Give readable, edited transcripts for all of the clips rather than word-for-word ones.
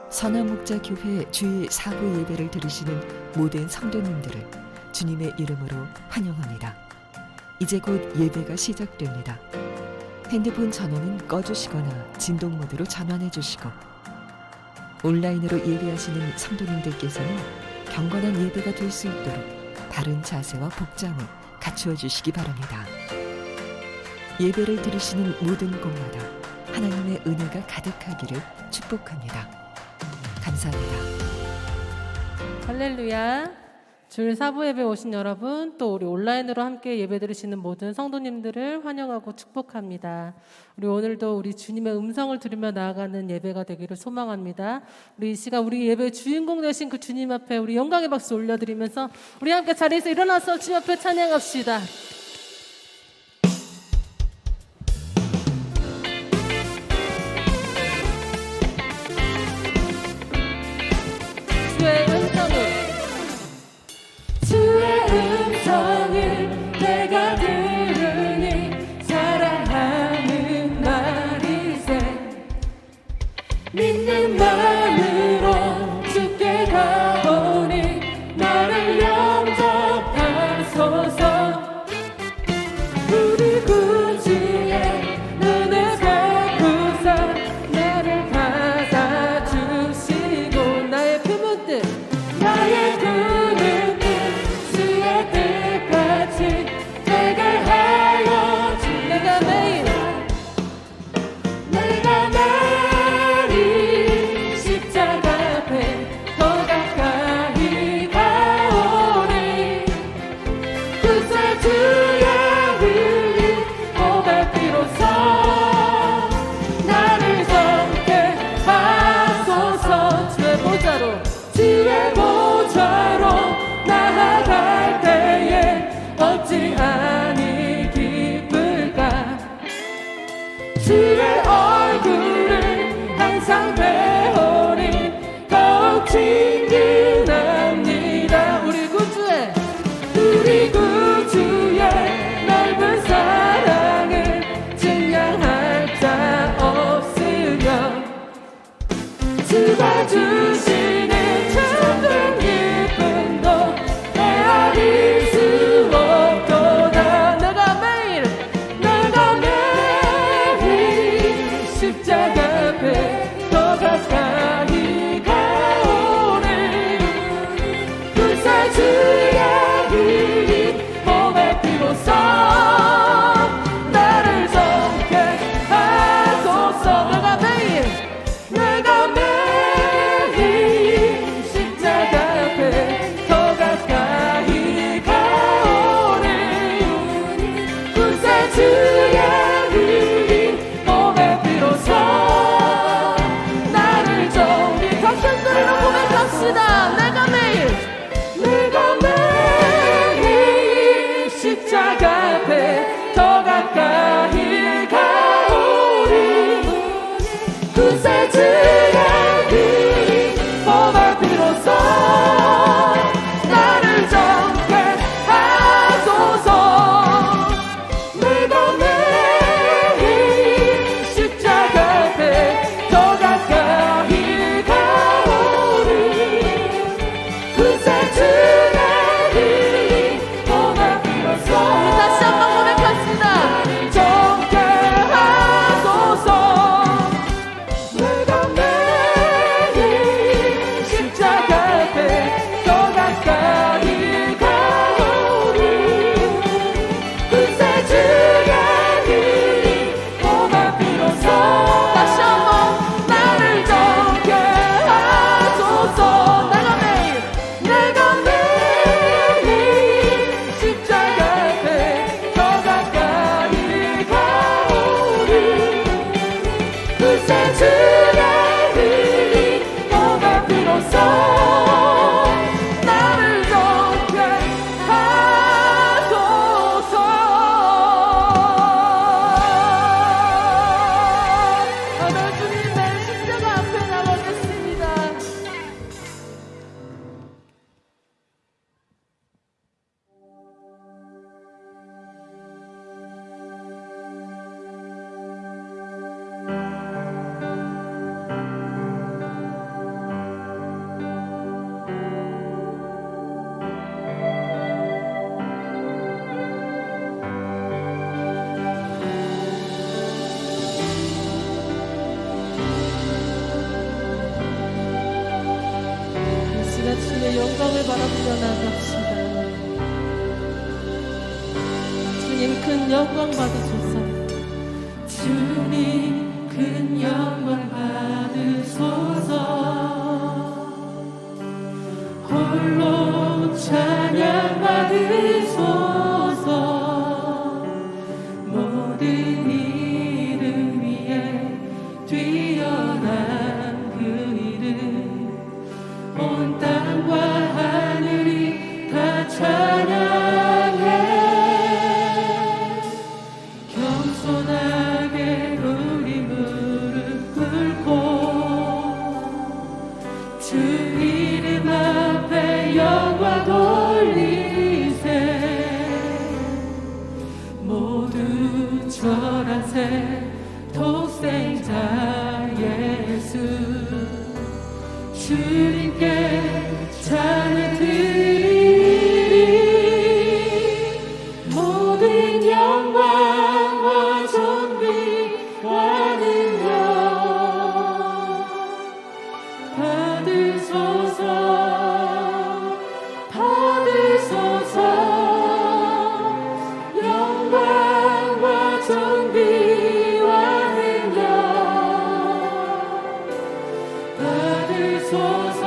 선화목자교회 주일 사부 예배를 들으시는 모든 성도님들을 주님의 이름으로 환영합니다. 이제 곧 예배가 시작됩니다. 핸드폰 전원은 꺼주시거나 진동 모드로 전환해 주시고, 온라인으로 예배하시는 성도님들께서는 경건한 예배가 될 수 있도록 바른 자세와 복장을 갖추어 주시기 바랍니다. 예배를 들으시는 모든 곳마다 하나님의 은혜가 가득하기를 축복합니다. 감사합니다. 할렐루야. 주일 사부 예배 오신 여러분, 또 우리 온라인으로 함께 예배 드리시는 모든 성도님들을 환영하고 축복합니다. 우리 오늘도 우리 주님의 음성을 들으며 나아가는 예배가 되기를 소망합니다. 우리 이 시간 우리 예배의 주인공 되신 그 주님 앞에 우리 영광의 박수 올려드리면서 우리 함께 자리에서 일어나서 주님 앞에 찬양합시다. 주의 음성을 내가 들으니 사랑하는 말이세. 믿는 마음으로 주께 가오니 나를 영접하소서. 우리 구주의 눈을 감고서 나를 받아주시고, 나의 품은 뜻 주의 뜻같이 되게 하여 주. 내가 매일 십자가 앞에 더 가까이 가오니 구세주의 흘린 몸의 피로써 나를 정케 하소서. 주의 보좌로 나아갈 때에 어찌하니 기쁠까. 주의 얼굴을 항상 배우니 더욱 친근합니다. 우리 구주의 넓은 사랑을 증량할 자 없으며, 주가 주시는 참된 기쁨도 헤아릴 수 없도다. 내가 매일 십자가 앞에 더 가까이 가오니 구세주의 흘린 몸의 피로써 나를 정케 하소서. 내가 매일 십자가 앞에 더 가까이 가오니 구세주의 흘린 몸의 피로써 나를 정리. 같은 소리로 고백합시다. 내가 매일 십자가 앞에 더 가까이 가오니 구세주의 몸의 피로써 나를 정케 하소서. 내가 매일 십자가 앞에 더 가까이 가오니 구세주의 흘린 몸의 피로써. 다시 한번 고백합시다. 나를 정케 하소서. 내가 십자가 앞에 더 가까이 가오니 구세주의 흘린 몸의 피로써 다시 한번 나를 정케 하소서. 내가 매일 십자가 앞에 더 가까이 가오니 구세주의 흘린 몸의 피로써 나를 정케 하소서. 오늘 주님의 십자가 앞에 나가겠습니다. 영광을 바라보며 나갑시다. 주님 큰 영광 받으소서. 주님 큰 영광 받으소서. 홀로 찬양 받으소서. 모든 이름 위에 뛰어난 그 이름, 온 땅과 하늘이 다 찬양해. 겸손하게 우리 무릎 꿇고 주 이름 앞에 영광 돌리세. 모두 절하세. 독생자 예수 주님께 찬양 드리리. 모든 영광과 존귀와 능력 받으소서. 받으소서. 영광과 존귀와 능력 받으소서.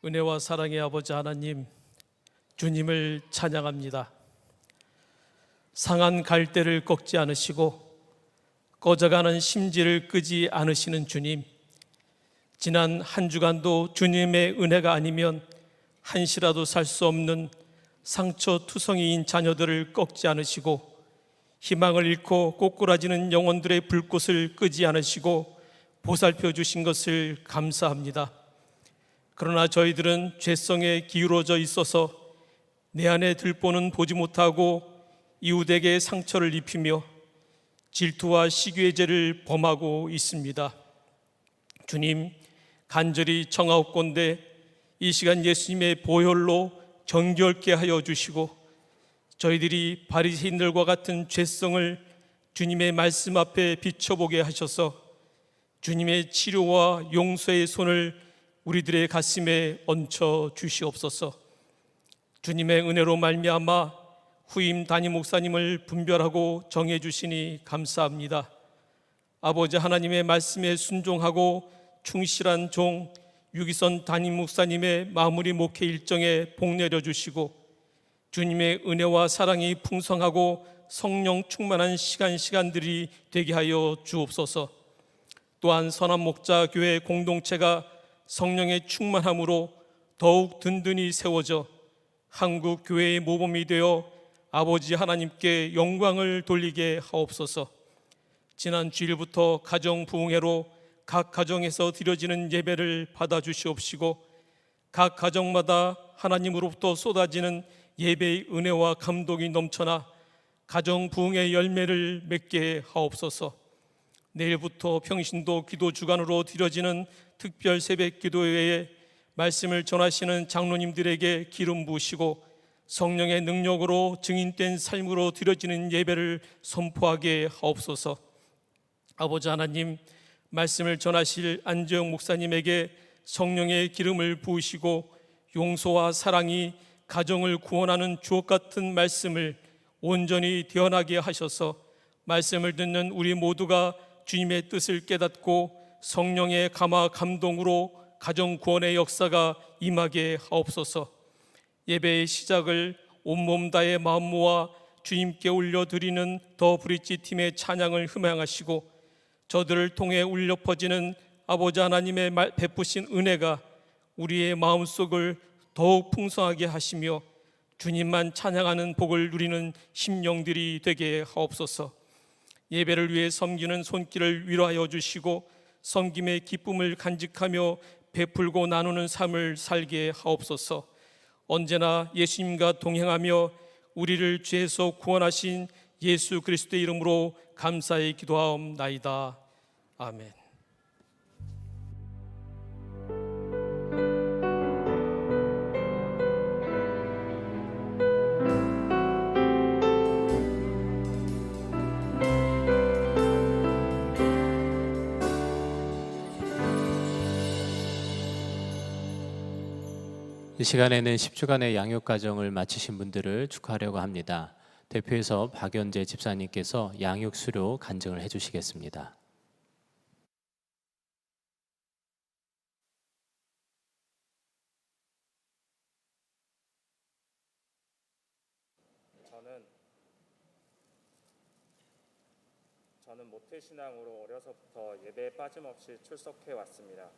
은혜와 사랑의 아버지 하나님, 주님을 찬양합니다. 상한 갈대를 꺾지 않으시고 꺼져가는 심지를 끄지 않으시는 주님, 지난 한 주간도 주님의 은혜가 아니면 한시라도 살 수 없는 상처투성이인 자녀들을 꺾지 않으시고 희망을 잃고 꼬꾸라지는 영혼들의 불꽃을 끄지 않으시고 보살펴 주신 것을 감사합니다. 그러나 저희들은 죄성에 기울어져 있어서 내 안에 들보는 보지 못하고 이웃에게 상처를 입히며 질투와 시기의 죄를 범하고 있습니다. 주님, 간절히 청하옵건대 이 시간 예수님의 보혈로 정결케 하여 주시고 저희들이 바리새인들과 같은 죄성을 주님의 말씀 앞에 비춰보게 하셔서 주님의 치료와 용서의 손을 우리들의 가슴에 얹혀 주시옵소서. 주님의 은혜로 말미암아 후임 담임 목사님을 분별하고 정해 주시니 감사합니다. 아버지 하나님의 말씀에 순종하고 충실한 종 유기선 담임 목사님의 마무리 목회 일정에 복 내려 주시고 주님의 은혜와 사랑이 풍성하고 성령 충만한 시간들이 되게 하여 주옵소서. 또한 선한 목자 교회 공동체가 성령의 충만함으로 더욱 든든히 세워져 한국 교회의 모범이 되어 아버지 하나님께 영광을 돌리게 하옵소서. 지난 주일부터 가정 부흥회로 각 가정에서 드려지는 예배를 받아 주시옵시고 각 가정마다 하나님으로부터 쏟아지는 예배의 은혜와 감동이 넘쳐나 가정 부흥의 열매를 맺게 하옵소서. 내일부터 평신도 기도 주간으로 드려지는 특별 새벽 기도회에 말씀을 전하시는 장로님들에게 기름 부으시고 성령의 능력으로 증인된 삶으로 드려지는 예배를 선포하게 하옵소서. 아버지 하나님, 말씀을 전하실 안재영 목사님에게 성령의 기름을 부으시고 용서와 사랑이 가정을 구원하는 주옥 같은 말씀을 온전히 대언하게 하셔서 말씀을 듣는 우리 모두가 주님의 뜻을 깨닫고 성령의 감화 감동으로 가정 구원의 역사가 임하게 하옵소서. 예배의 시작을 온몸 다해 마음 모아 주님께 올려드리는 더 브릿지 팀의 찬양을 흠양하시고 저들을 통해 울려 퍼지는 아버지 하나님의 베푸신 은혜가 우리의 마음속을 더욱 풍성하게 하시며 주님만 찬양하는 복을 누리는 심령들이 되게 하옵소서. 예배를 위해 섬기는 손길을 위로하여 주시고 섬김의 기쁨을 간직하며 베풀고 나누는 삶을 살게 하옵소서. 언제나 예수님과 동행하며 우리를 죄에서 구원하신 예수 그리스도의 이름으로 감사히 기도하옵나이다. 아멘. 이 시간에는 10주간의 양육 과정을 마치신 분들을 축하하려고 합니다. 대표해서 박연재 집사님께서 양육 수료 간증을 해주시겠습니다. 저는 모태신앙으로 어려서부터 예배에 빠짐없이 출석해 왔습니다.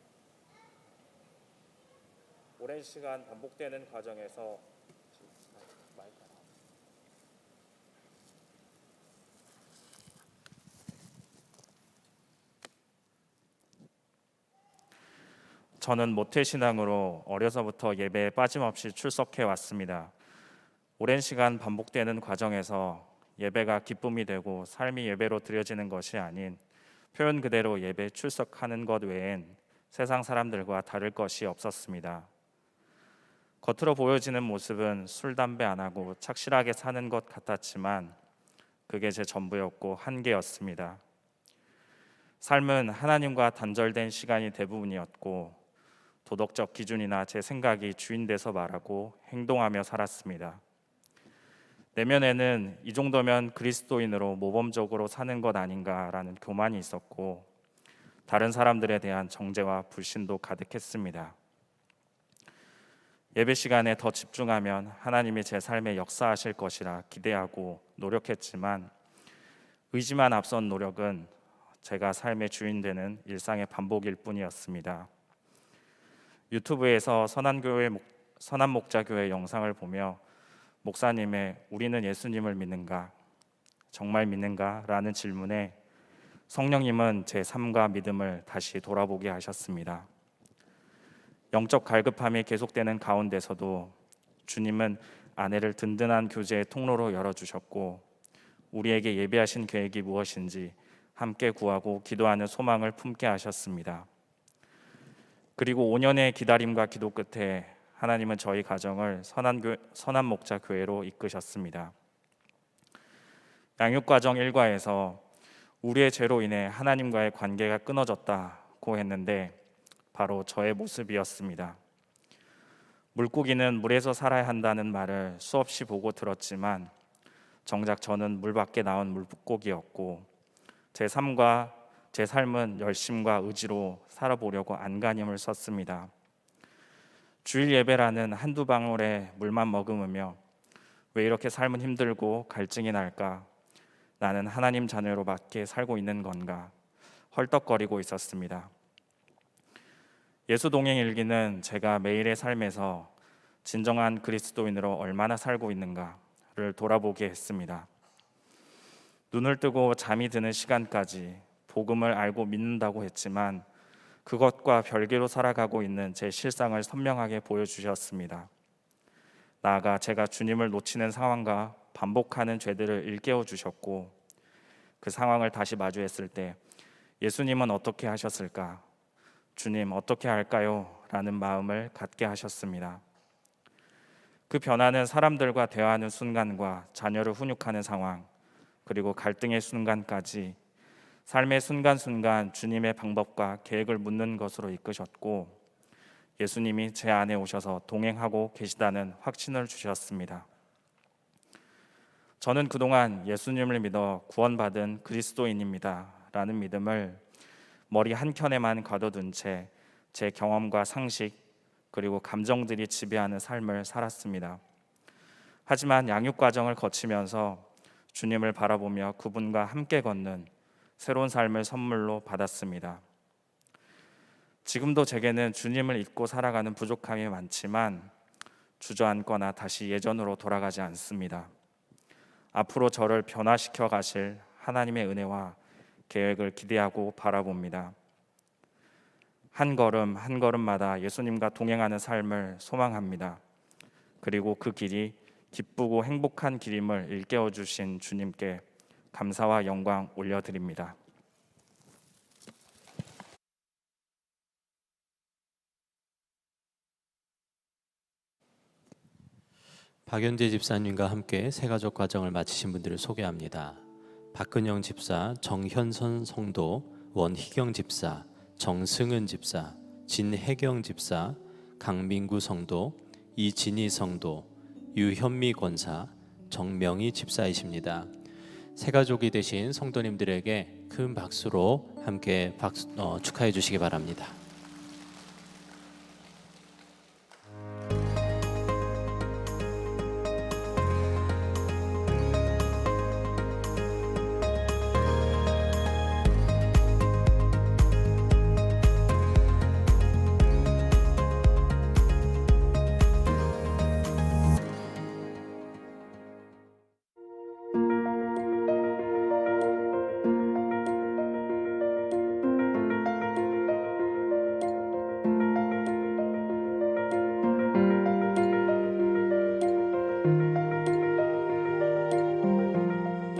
오랜 시간 반복되는 과정에서 저는 모태신앙으로 어려서부터 예배에 빠짐없이 출석해 왔습니다. 오랜 시간 반복되는 과정에서 예배가 기쁨이 되고 삶이 예배로 드려지는 것이 아닌 표현 그대로 예배에 출석하는 것 외엔 세상 사람들과 다를 것이 없었습니다. 겉으로 보여지는 모습은 술, 담배 안 하고 착실하게 사는 것 같았지만 그게 제 전부였고 한계였습니다. 삶은 하나님과 단절된 시간이 대부분이었고 도덕적 기준이나 제 생각이 주인 돼서 말하고 행동하며 살았습니다. 내면에는 이 정도면 그리스도인으로 모범적으로 사는 것 아닌가라는 교만이 있었고 다른 사람들에 대한 정죄와 불신도 가득했습니다. 예배 시간에 더 집중하면 하나님이 제 삶에 역사하실 것이라 기대하고 노력했지만 의지만 앞선 노력은 제가 삶의 주인 되는 일상의 반복일 뿐이었습니다. 유튜브에서 선한목자교회 영상을 보며 목사님의 "우리는 예수님을 믿는가? 정말 믿는가?" 라는 질문에 성령님은 제 삶과 믿음을 다시 돌아보게 하셨습니다. 영적 갈급함이 계속되는 가운데서도 주님은 아내를 든든한 교제의 통로로 열어주셨고 우리에게 예배하신 계획이 무엇인지 함께 구하고 기도하는 소망을 품게 하셨습니다. 그리고 5년의 기다림과 기도 끝에 하나님은 저희 가정을 선한목자교회로 이끄셨습니다. 양육과정 1과에서 우리의 죄로 인해 하나님과의 관계가 끊어졌다고 했는데 바로 저의 모습이었습니다. 물고기는 물에서 살아야 한다는 말을 수없이 보고 들었지만 정작 저는 물 밖에 나온 물고기였고 제 삶은 열심과 의지로 살아보려고 안간힘을 썼습니다. 주일 예배라는 한두 방울의 물만 머금으며 왜 이렇게 삶은 힘들고 갈증이 날까? 나는 하나님 자녀로밖에 살고 있는 건가? 헐떡거리고 있었습니다. 예수 동행 일기는 제가 매일의 삶에서 진정한 그리스도인으로 얼마나 살고 있는가를 돌아보게 했습니다. 눈을 뜨고 잠이 드는 시간까지 복음을 알고 믿는다고 했지만 그것과 별개로 살아가고 있는 제 실상을 선명하게 보여주셨습니다. 나아가 제가 주님을 놓치는 상황과 반복하는 죄들을 일깨워 주셨고 그 상황을 다시 마주했을 때 예수님은 어떻게 하셨을까? 주님 어떻게 할까요? 라는 마음을 갖게 하셨습니다. 그 변화는 사람들과 대화하는 순간과 자녀를 훈육하는 상황 그리고 갈등의 순간까지 삶의 순간순간 주님의 방법과 계획을 묻는 것으로 이끄셨고 예수님이 제 안에 오셔서 동행하고 계시다는 확신을 주셨습니다. 저는 그동안 예수님을 믿어 구원받은 그리스도인입니다 라는 믿음을 머리 한켠에만 가둬둔 채 제 경험과 상식 그리고 감정들이 지배하는 삶을 살았습니다. 하지만 양육 과정을 거치면서 주님을 바라보며 그분과 함께 걷는 새로운 삶을 선물로 받았습니다. 지금도 제게는 주님을 잊고 살아가는 부족함이 많지만 주저앉거나 다시 예전으로 돌아가지 않습니다. 앞으로 저를 변화시켜 가실 하나님의 은혜와 계획을 기대하고 바라봅니다. 한 걸음 한 걸음마다 예수님과 동행하는 삶을 소망합니다. 그리고 그 길이 기쁘고 행복한 길임을 일깨워 주신 주님께 감사와 영광 올려드립니다. 박연재 집사님과 함께 새가족 과정을 마치신 분들을 소개합니다. 박근영 집사, 정현선 성도, 원희경 집사, 정승은 집사, 진혜경 집사, 강민구 성도, 이진희 성도, 유현미 권사, 정명희 집사이십니다. 새가족이 되신 성도님들에게 큰 박수로 함께 축하해 주시기 바랍니다.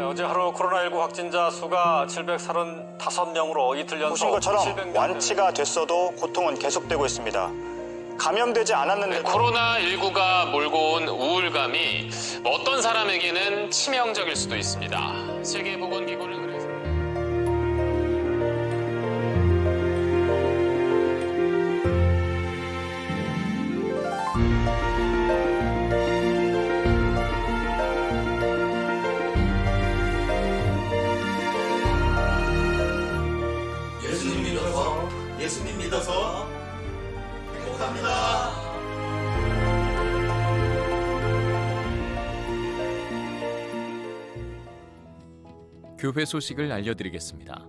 어제 하루 코로나19 확진자 수가 735명으로 이틀 연속 보신 것처럼 700명 완치가 됐어도 고통은 계속되고 있습니다. 감염되지 않았는데도 코로나19가 몰고 온 우울감이 어떤 사람에게는 치명적일 수도 있습니다. 세계보건기구는 그래서 예수님 믿어서 행복합니다. 교회 소식을 알려드리겠습니다.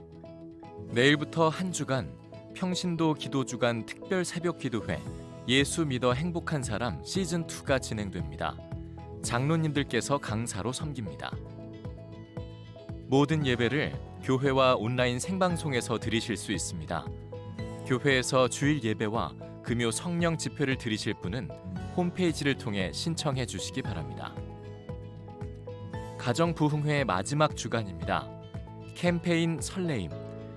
내일부터 한 주간 평신도 기도주간 특별 새벽 기도회 예수 믿어 행복한 사람 시즌2가 진행됩니다. 장로님들께서 강사로 섬깁니다. 모든 예배를 교회와 온라인 생방송에서 들으실 수 있습니다. 교회에서 주일 예배와 금요 성령 집회를 들으실 분은 홈페이지를 통해 신청해 주시기 바랍니다. 가정 부흥회의 마지막 주간입니다. 캠페인 설레임,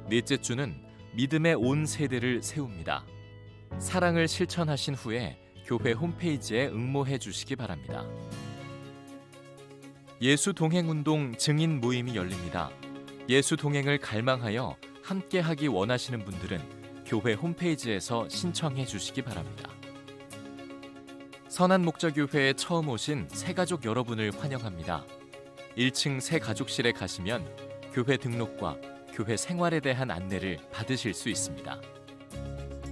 넷째 주는 믿음의 온 세대를 세웁니다. 사랑을 실천하신 후에 교회 홈페이지에 응모해 주시기 바랍니다. 예수 동행 운동 증인 모임이 열립니다. 예수 동행을 갈망하여 함께하기 원하시는 분들은 교회 홈페이지에서 신청해 주시기 바랍니다. 선한 목자교회에 처음 오신 새가족 여러분을 환영합니다. 1층 새가족실에 가시면 교회 등록과 교회 생활에 대한 안내를 받으실 수 있습니다.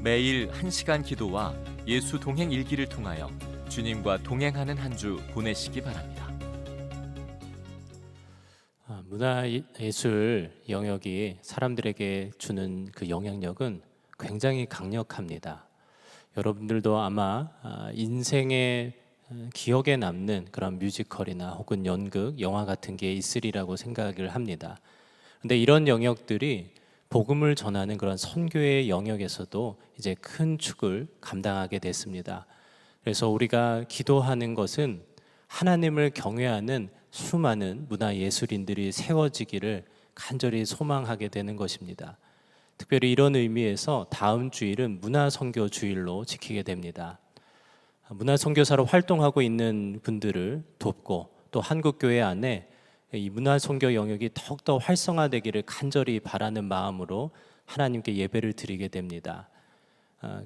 매일 1시간 기도와 예수 동행 일기를 통하여 주님과 동행하는 한 주 보내시기 바랍니다. 문화예술 영역이 사람들에게 주는 그 영향력은 굉장히 강력합니다. 여러분들도 아마 인생의 기억에 남는 그런 뮤지컬이나 혹은 연극, 영화 같은 게 있으리라고 생각을 합니다. 근데 이런 영역들이 복음을 전하는 그런 선교의 영역에서도 이제 큰 축을 감당하게 됐습니다. 그래서 우리가 기도하는 것은 하나님을 경외하는 수많은 문화예술인들이 세워지기를 간절히 소망하게 되는 것입니다. 특별히 이런 의미에서 다음 주일은 문화선교 주일로 지키게 됩니다. 문화선교사로 활동하고 있는 분들을 돕고 또 한국교회 안에 이 문화선교 영역이 더욱더 활성화되기를 간절히 바라는 마음으로 하나님께 예배를 드리게 됩니다.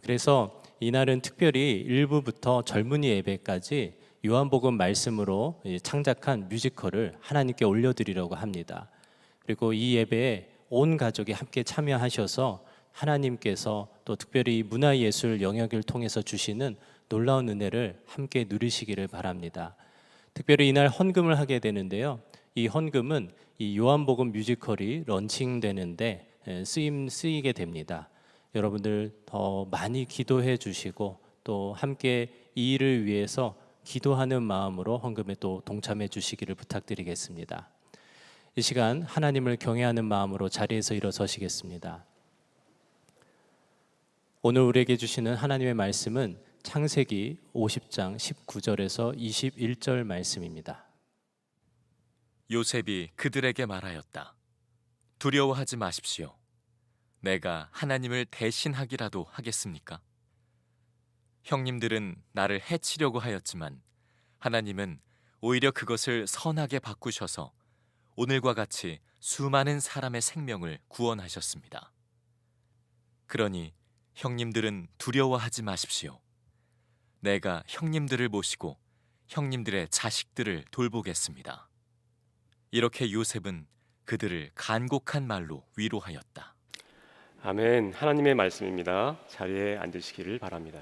그래서 이날은 특별히 1부부터 젊은이 예배까지 요한복음 말씀으로 창작한 뮤지컬을 하나님께 올려드리려고 합니다. 그리고 이 예배에 온 가족이 함께 참여하셔서 하나님께서 또 특별히 문화예술 영역을 통해서 주시는 놀라운 은혜를 함께 누리시기를 바랍니다. 특별히 이날 헌금을 하게 되는데요. 이 헌금은 이 요한복음 뮤지컬이 런칭되는데 쓰이게 됩니다. 여러분들 더 많이 기도해 주시고 또 함께 이 일을 위해서 기도하는 마음으로 헌금에 또 동참해 주시기를 부탁드리겠습니다. 이 시간 하나님을 경외하는 마음으로 자리에서 일어서시겠습니다. 오늘 우리에게 주시는 하나님의 말씀은 창세기 50장 19절에서 21절 말씀입니다. 요셉이 그들에게 말하였다. 두려워하지 마십시오. 내가 하나님을 대신하기라도 하겠습니까? 형님들은 나를 해치려고 하였지만 하나님은 오히려 그것을 선하게 바꾸셔서 오늘과 같이 수많은 사람의 생명을 구원하셨습니다. 그러니 형님들은 두려워하지 마십시오. 내가 형님들을 모시고 형님들의 자식들을 돌보겠습니다. 이렇게 요셉은 그들을 간곡한 말로 위로하였다. 아멘. 하나님의 말씀입니다. 자리에 앉으시기를 바랍니다.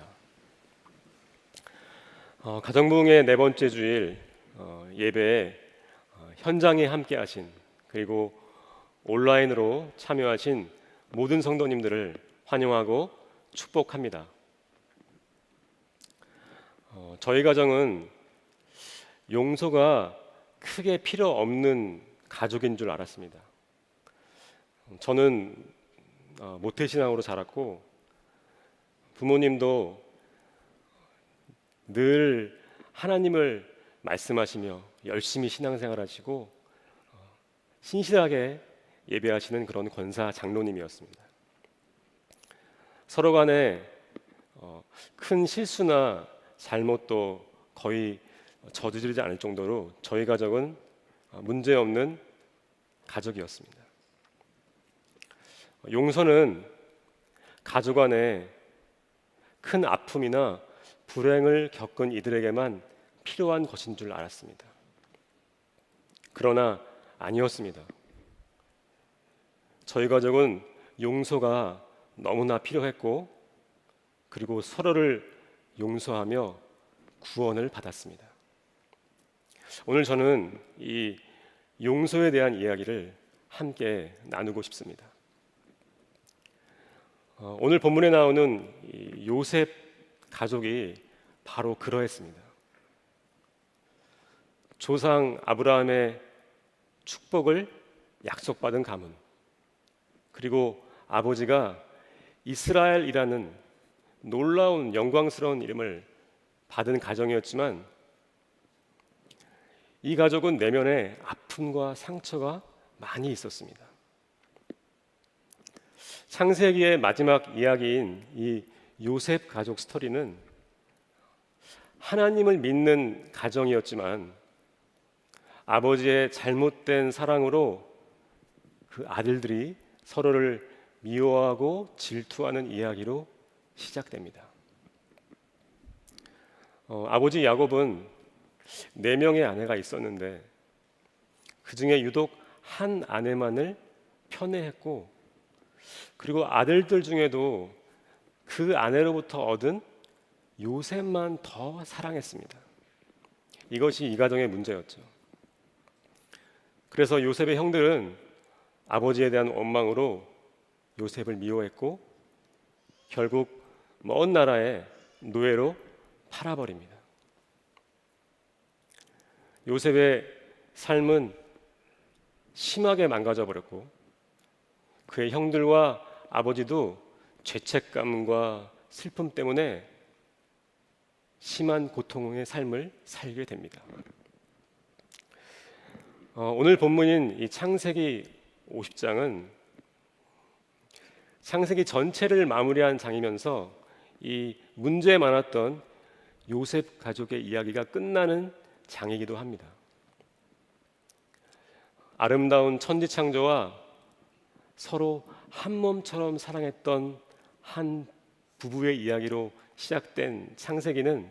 가정부흥의 네 번째 주일 예배에 현장에 함께 하신 그리고 온라인으로 참여하신 모든 성도님들을 환영하고 축복합니다. 저희 가정은 용서가 크게 필요 없는 가족인 줄 알았습니다. 저는 모태신앙으로 자랐고 부모님도 늘 하나님을 말씀하시며 열심히 신앙생활하시고 신실하게 예배하시는 그런 권사 장로님이었습니다. 서로 간에 큰 실수나 잘못도 거의 저지르지 않을 정도로 저희 가족은 문제없는 가족이었습니다. 용서는 가족 안에 큰 아픔이나 불행을 겪은 이들에게만 필요한 것인 줄 알았습니다. 그러나 아니었습니다. 저희 가족은 용서가 너무나 필요했고 그리고 서로를 용서하며 구원을 받았습니다. 오늘 저는 이 용서에 대한 이야기를 함께 나누고 싶습니다. 오늘 본문에 나오는 이 요셉 가족이 바로 그러했습니다. 조상 아브라함의 축복을 약속받은 가문, 그리고 아버지가 이스라엘이라는 놀라운 영광스러운 이름을 받은 가정이었지만 이 가족은 내면에 아픔과 상처가 많이 있었습니다. 창세기의 마지막 이야기인 이 요셉 가족 스토리는 하나님을 믿는 가정이었지만 아버지의 잘못된 사랑으로 그 아들들이 서로를 미워하고 질투하는 이야기로 시작됩니다. 아버지 야곱은 4명의 아내가 있었는데 그 중에 유독 한 아내만을 편애했고, 그리고 아들들 중에도 그 아내로부터 얻은 요셉만 더 사랑했습니다. 이것이 이 가정의 문제였죠. 그래서 요셉의 형들은 아버지에 대한 원망으로 요셉을 미워했고 결국 먼 나라에 노예로 팔아버립니다. 요셉의 삶은 심하게 망가져 버렸고 그의 형들과 아버지도 죄책감과 슬픔 때문에 심한 고통의 삶을 살게 됩니다. 오늘 본문인 이 창세기 50장은 창세기 전체를 마무리한 장이면서 이 문제 많았던 요셉 가족의 이야기가 끝나는 장이기도 합니다. 아름다운 천지창조와 서로 한 몸처럼 사랑했던 한 부부의 이야기로 시작된 창세기는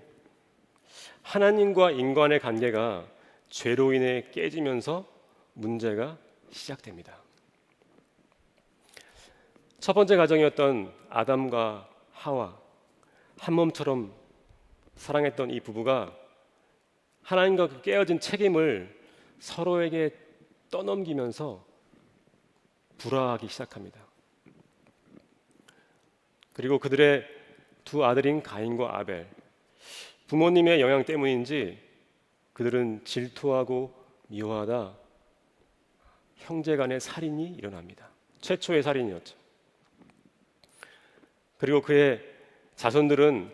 하나님과 인간의 관계가 죄로 인해 깨지면서 문제가 시작됩니다. 첫 번째 가정이었던 아담과 하와, 한 몸처럼 사랑했던 이 부부가 하나님과 그 깨어진 책임을 서로에게 떠넘기면서 불화하기 시작합니다. 그리고 그들의 두 아들인 가인과 아벨, 부모님의 영향 때문인지 그들은 질투하고 미워하다 형제간의 살인이 일어납니다. 최초의 살인이었죠. 그리고 그의 자손들은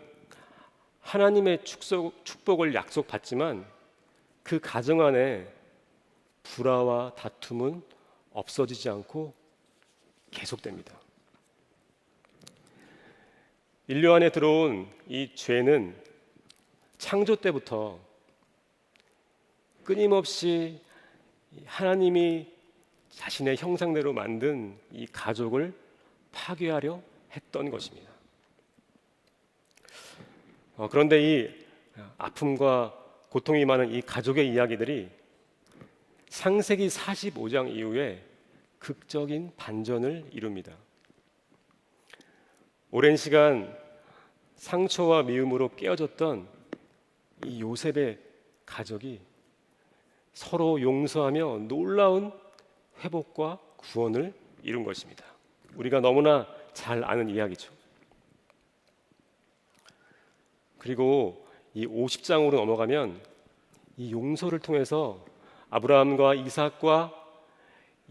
하나님의 축복을 약속받지만 그 가정 안에 불화와 다툼은 없어지지 않고 계속됩니다. 인류 안에 들어온 이 죄는 창조 때부터 끊임없이 하나님이 자신의 형상대로 만든 이 가족을 파괴하려 했던 것입니다. 그런데 이 아픔과 고통이 많은 이 가족의 이야기들이 창세기 45장 이후에 극적인 반전을 이룹니다. 오랜 시간 상처와 미움으로 깨어졌던 이 요셉의 가족이 서로 용서하며 놀라운 회복과 구원을 이룬 것입니다. 우리가 너무나 잘 아는 이야기죠. 그리고 이 50장으로 넘어가면 이 용서를 통해서 아브라함과 이삭과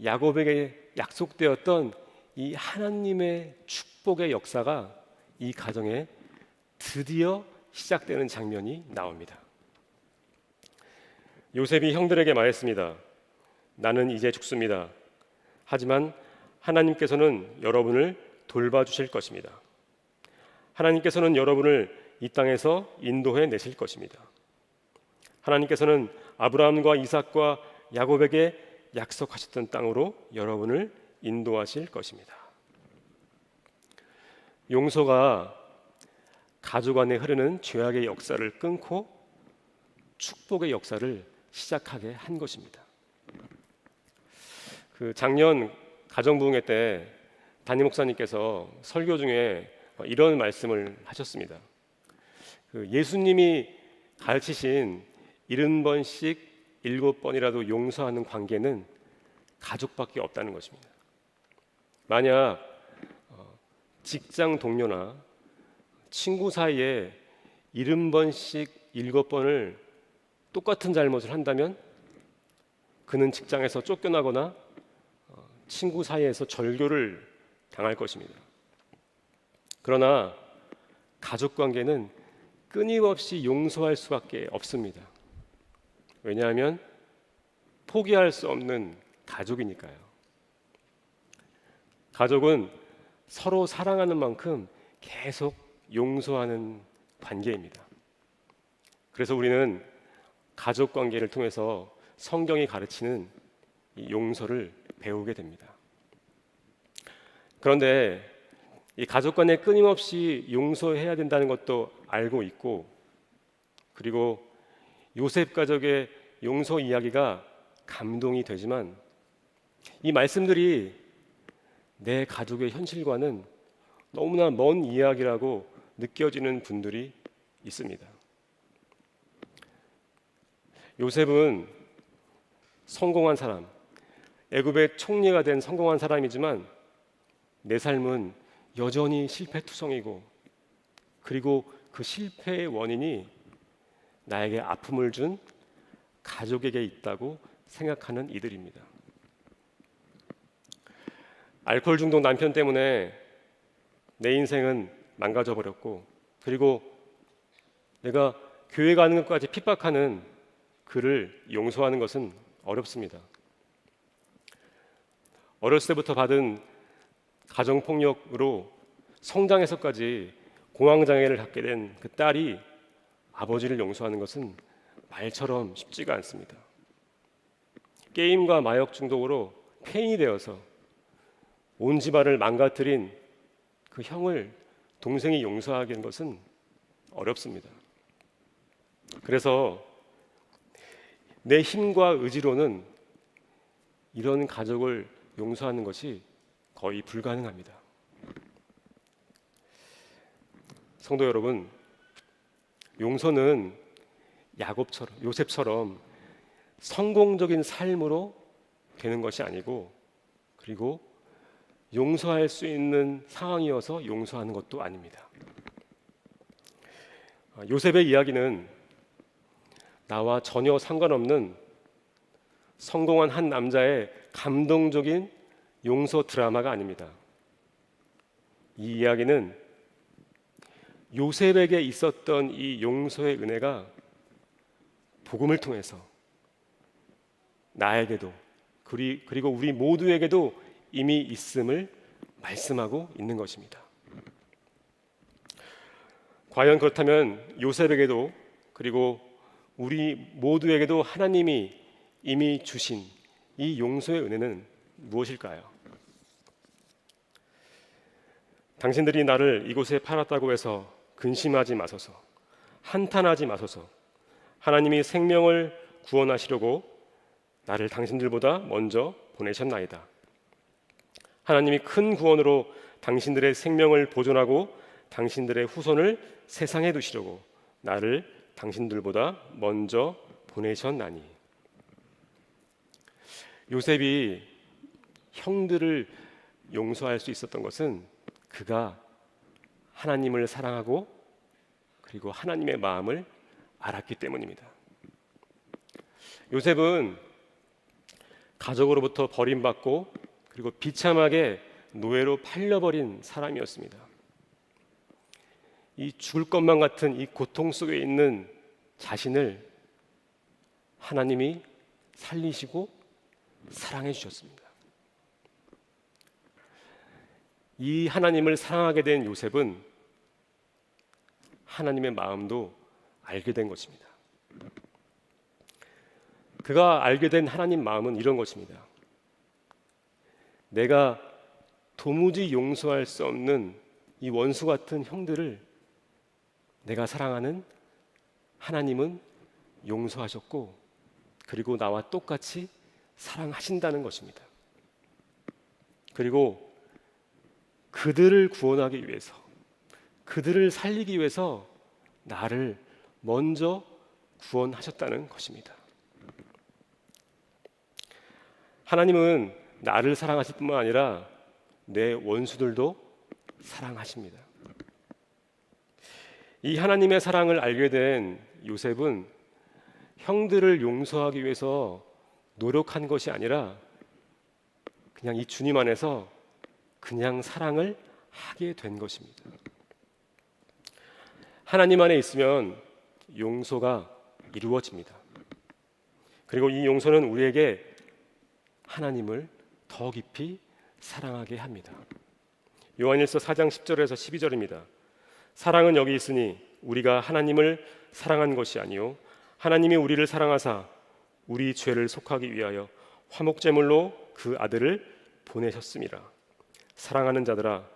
야곱에게 약속되었던 이 하나님의 축복의 역사가 이 가정에 드디어 시작되는 장면이 나옵니다. 요셉이 형들에게 말했습니다. 나는 이제 죽습니다. 하지만 하나님께서는 여러분을 돌봐주실 것입니다. 하나님께서는 여러분을 이 땅에서 인도해 내실 것입니다. 하나님께서는 아브라함과 이삭과 야곱에게 약속하셨던 땅으로 여러분을 인도하실 것입니다. 용서가 가족 안에 흐르는 죄악의 역사를 끊고 축복의 역사를 시작하게 한 것입니다. 작년 가정부흥회 때 담임 목사님께서 설교 중에 이런 말씀을 하셨습니다. 예수님이 가르치신 70번씩 7번이라도 용서하는 관계는 가족밖에 없다는 것입니다. 만약 직장 동료나 친구 사이에 70번씩 7번을 똑같은 잘못을 한다면 그는 직장에서 쫓겨나거나 친구 사이에서 절교를 당할 것입니다. 그러나 가족 관계는 끊임없이 용서할 수밖에 없습니다. 왜냐하면 포기할 수 없는 가족이니까요. 가족은 서로 사랑하는 만큼 계속 용서하는 관계입니다. 그래서 우리는 가족 관계를 통해서 성경이 가르치는 이 용서를 배우게 됩니다. 그런데 이 가족 간에 끊임없이 용서해야 된다는 것도 알고 있고, 그리고 요셉 가족의 용서 이야기가 감동이 되지만 이 말씀들이 내 가족의 현실과는 너무나 먼 이야기라고 느껴지는 분들이 있습니다. 요셉은 성공한 사람, 애굽의 총리가 된 성공한 사람이지만 내 삶은 여전히 실패투성이고, 그리고 그 실패의 원인이 나에게 아픔을 준 가족에게 있다고 생각하는 이들입니다. 알코올 중독 남편 때문에 내 인생은 망가져 버렸고, 그리고 내가 교회 가는 것까지 핍박하는 그를 용서하는 것은 어렵습니다. 어렸을 때부터 받은 가정폭력으로 성장해서까지 공황장애를 갖게 된 그 딸이 아버지를 용서하는 것은 말처럼 쉽지가 않습니다. 게임과 마약 중독으로 폐인이 되어서 온 집안을 망가뜨린 그 형을 동생이 용서하기는 것은 어렵습니다. 그래서 내 힘과 의지로는 이런 가족을 용서하는 것이 거의 불가능합니다. 성도 여러분, 용서는 야곱처럼, 요셉처럼 성공적인 삶으로 되는 것이 아니고, 그리고 용서할 수 있는 상황이어서 용서하는 것도 아닙니다. 요셉의 이야기는 나와 전혀 상관없는 성공한 한 남자의 감동적인 용서 드라마가 아닙니다. 이 이야기는 요셉에게 있었던 이 용서의 은혜가 복음을 통해서 나에게도 그리고 우리 모두에게도 이미 있음을 말씀하고 있는 것입니다. 과연 그렇다면 요셉에게도 그리고 우리 모두에게도 하나님이 이미 주신 이 용서의 은혜는 무엇일까요? 당신들이 나를 이곳에 팔았다고 해서 근심하지 마소서, 한탄하지 마소서. 하나님이 생명을 구원하시려고 나를 당신들보다 먼저 보내셨나이다. 하나님이 큰 구원으로 당신들의 생명을 보존하고 당신들의 후손을 세상에 두시려고 나를 당신들보다 먼저 보내셨나니. 요셉이 형들을 용서할 수 있었던 것은 그가 하나님을 사랑하고 그리고 하나님의 마음을 알았기 때문입니다. 요셉은 가족으로부터 버림받고 그리고 비참하게 노예로 팔려버린 사람이었습니다. 이 죽을 것만 같은 이 고통 속에 있는 자신을 하나님이 살리시고 사랑해 주셨습니다. 이 하나님을 사랑하게 된 요셉은 하나님의 마음도 알게 된 것입니다. 그가 알게 된 하나님 마음은 이런 것입니다. 내가 도무지 용서할 수 없는 이 원수 같은 형들을 내가 사랑하는 하나님은 용서하셨고 그리고 나와 똑같이 사랑하신다는 것입니다. 그리고 그들을 구원하기 위해서, 그들을 살리기 위해서 나를 먼저 구원하셨다는 것입니다. 하나님은 나를 사랑하실 뿐만 아니라 내 원수들도 사랑하십니다. 이 하나님의 사랑을 알게 된 요셉은 형들을 용서하기 위해서 노력한 것이 아니라 그냥 이 주님 안에서 그냥 사랑을 하게 된 것입니다. 하나님 안에 있으면 용서가 이루어집니다. 그리고 이 용서는 우리에게 하나님을 더 깊이 사랑하게 합니다. 요한일서 4장 10절에서 12절입니다. 사랑은 여기 있으니 우리가 하나님을 사랑한 것이 아니요 하나님이 우리를 사랑하사 우리 죄를 속하기 위하여 화목제물로 그 아들을 보내셨음이라. 사랑하는 자들아,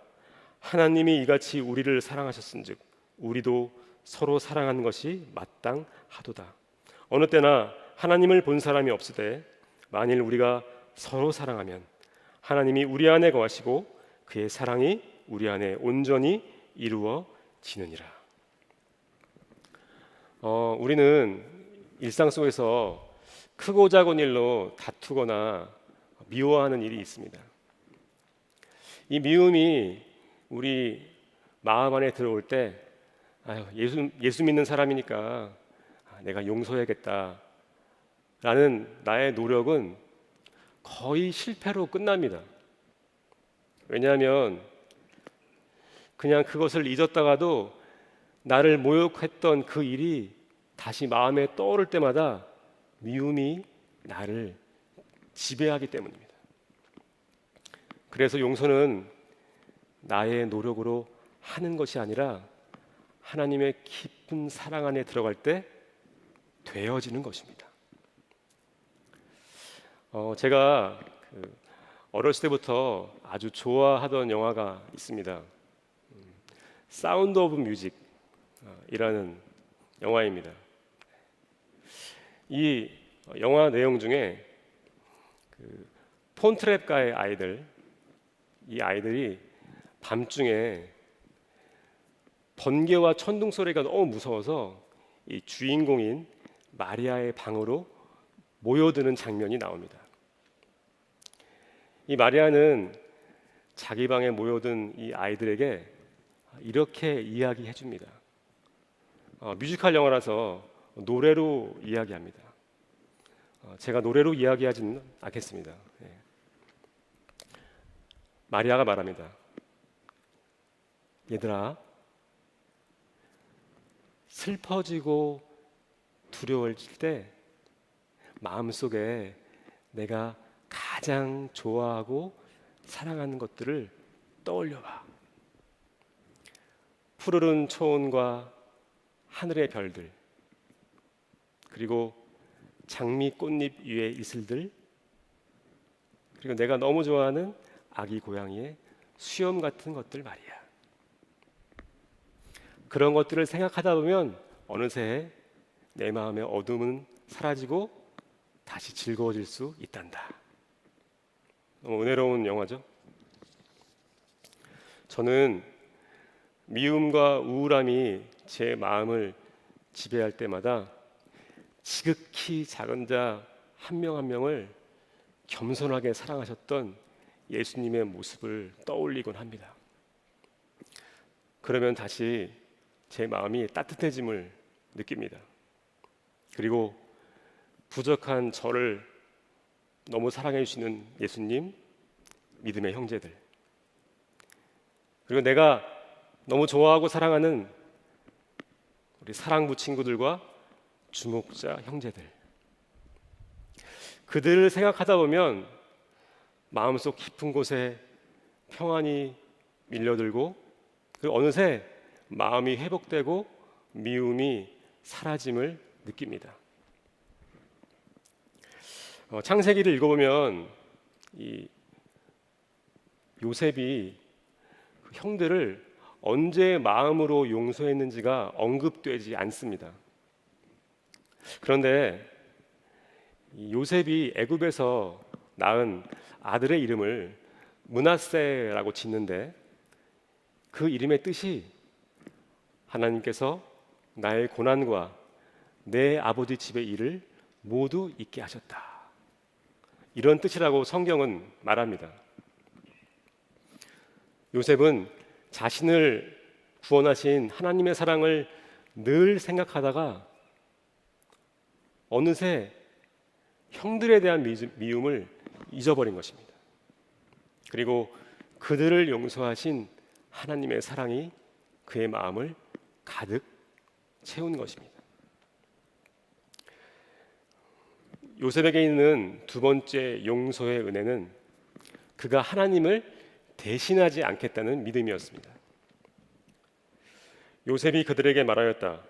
하나님이 이같이 우리를 사랑하셨은즉 우리도 서로 사랑하는 것이 마땅하도다. 어느 때나 하나님을 본 사람이 없으되 만일 우리가 서로 사랑하면 하나님이 우리 안에 거하시고 그의 사랑이 우리 안에 온전히 이루어지느니라. 우리는 일상 속에서 크고 작은 일로 다투거나 미워하는 일이 있습니다. 이 미움이 우리 마음 안에 들어올 때 예수 믿는 사람이니까 내가 용서해야겠다 라는 나의 노력은 거의 실패로 끝납니다. 왜냐하면 그냥 그것을 잊었다가도 나를 모욕했던 그 일이 다시 마음에 떠오를 때마다 미움이 나를 지배하기 때문입니다. 그래서 용서는 나의 노력으로 하는 것이 아니라 하나님의 깊은 사랑 안에 들어갈 때 되어지는 것입니다. 제가 어렸을 때부터 아주 좋아하던 영화가 있습니다. 사운드 오브 뮤직이라는 영화입니다. 이 영화 내용 중에 폰트랩가의 아이들, 이 아이들이 밤중에 번개와 천둥 소리가 너무 무서워서 이 주인공인 마리아의 방으로 모여드는 장면이 나옵니다. 이 마리아는 자기 방에 모여든 이 아이들에게 이렇게 이야기해 줍니다. 뮤지컬 영화라서 노래로 이야기합니다. 제가 노래로 이야기하지는 않겠습니다. 마리아가 말합니다. 얘들아, 슬퍼지고 두려워질 때 마음속에 내가 가장 좋아하고 사랑하는 것들을 떠올려봐. 푸르른 초원과 하늘의 별들, 그리고 장미 꽃잎 위의 이슬들, 그리고 내가 너무 좋아하는 아기 고양이의 수염 같은 것들 말이야. 그런 것들을 생각하다 보면 어느새 내 마음의 어둠은 사라지고 다시 즐거워질 수 있단다. 너무 은혜로운 영화죠. 저는 미움과 우울함이 제 마음을 지배할 때마다 지극히 작은 자 한 명 한 명을 겸손하게 사랑하셨던 예수님의 모습을 떠올리곤 합니다. 그러면 다시 제 마음이 따뜻해짐을 느낍니다. 그리고 부족한 저를 너무 사랑해 주시는 예수님, 믿음의 형제들, 그리고 내가 너무 좋아하고 사랑하는 우리 사랑부 친구들과 주목자 형제들, 그들을 생각하다 보면 마음속 깊은 곳에 평안이 밀려들고, 그리고 어느새 마음이 회복되고 미움이 사라짐을 느낍니다. 창세기를 읽어보면 이 요셉이 그 형들을 언제 마음으로 용서했는지가 언급되지 않습니다. 그런데 이 요셉이 애굽에서 낳은 아들의 이름을 므낫세라고 짓는데 그 이름의 뜻이 하나님께서 나의 고난과 내 아버지 집의 일을 모두 잊게 하셨다, 이런 뜻이라고 성경은 말합니다. 요셉은 자신을 구원하신 하나님의 사랑을 늘 생각하다가 어느새 형들에 대한 미움을 잊어버린 것입니다. 그리고 그들을 용서하신 하나님의 사랑이 그의 마음을 가득 채운 것입니다. 요셉에게 있는 두 번째 용서의 은혜는 그가 하나님을 대신하지 않겠다는 믿음이었습니다. 요셉이 그들에게 말하였다.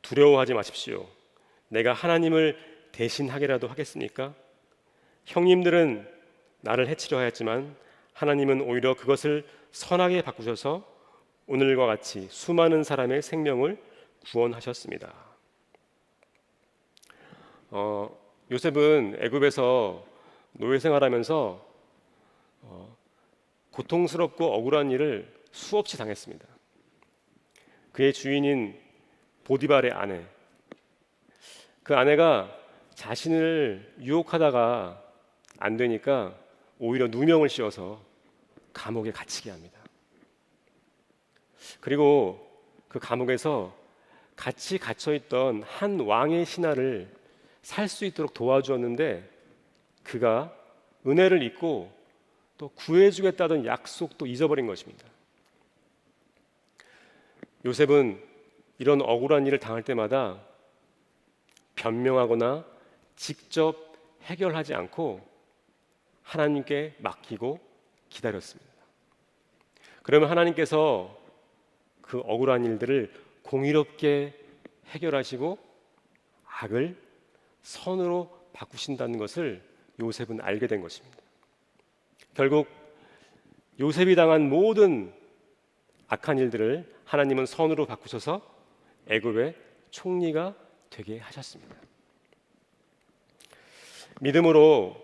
두려워하지 마십시오. 내가 하나님을 대신하게라도 하겠습니까? 형님들은 나를 해치려 하였지만 하나님은 오히려 그것을 선하게 바꾸셔서 오늘과 같이 수많은 사람의 생명을 구원하셨습니다. 요셉은 애굽에서 노예 생활하면서 고통스럽고 억울한 일을 수없이 당했습니다. 그의 주인인 보디발의 아내, 그 아내가 자신을 유혹하다가 안 되니까 오히려 누명을 씌워서 감옥에 갇히게 합니다. 그리고 그 감옥에서 같이 갇혀있던 한 왕의 신하를 살 수 있도록 도와주었는데 그가 은혜를 잊고 또 구해주겠다던 약속도 잊어버린 것입니다. 요셉은 이런 억울한 일을 당할 때마다 변명하거나 직접 해결하지 않고 하나님께 맡기고 기다렸습니다. 그러면 하나님께서 그 억울한 일들을 공의롭게 해결하시고 악을 선으로 바꾸신다는 것을 요셉은 알게 된 것입니다. 결국 요셉이 당한 모든 악한 일들을 하나님은 선으로 바꾸셔서 애굽의 총리가 되게 하셨습니다. 믿음으로